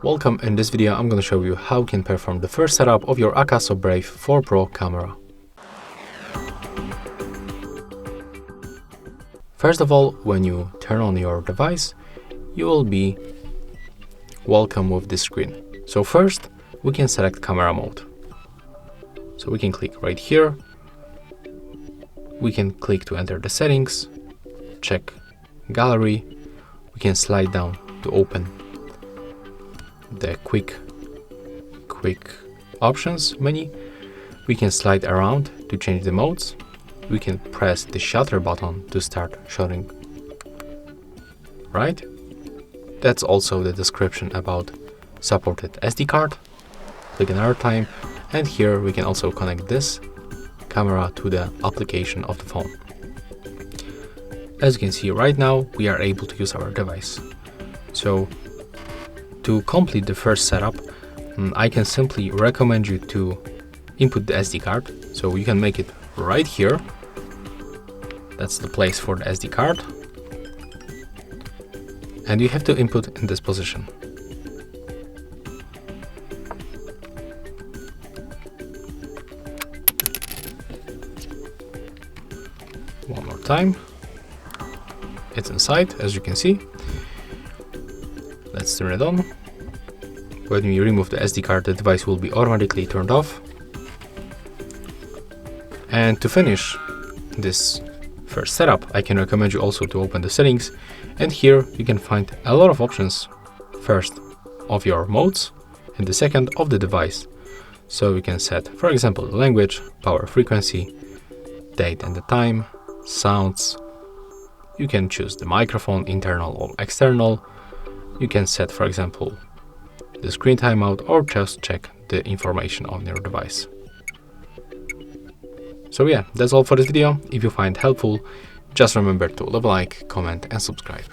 Welcome. In this video I'm going to show you how you can perform the first setup of your Akaso Brave 4 Pro camera. First of all, when you turn on your device, you will be welcome with this screen. So first we can select camera mode. So we can click right here. We can click to enter the settings, check gallery. We can slide down to open the quick options menu. We can slide around to change the modes. We can press the shutter button to start shooting. Right? That's also the description about supported SD card. Click another time, and here we can also connect this camera to the application of the phone. As you can see right now, we are able to use our device. So to complete the first setup, I can simply recommend you to input the SD card. So you can make it right here. That's the place for the SD card. And you have to input in this position. One more time. It's inside, as you can see. Let's turn it on. When you remove the SD card, the device will be automatically turned off. And to finish this first setup, I can recommend you also to open the settings, and here you can find a lot of options. First of your modes, and the second of the device. So you can set, for example, the language, power frequency, date and the time, sounds. You can choose the microphone, internal or external. You can set, for example, the screen timeout, or just check the information on your device. So yeah, that's all for this video. If you find it helpful, just remember to leave a like, comment and subscribe.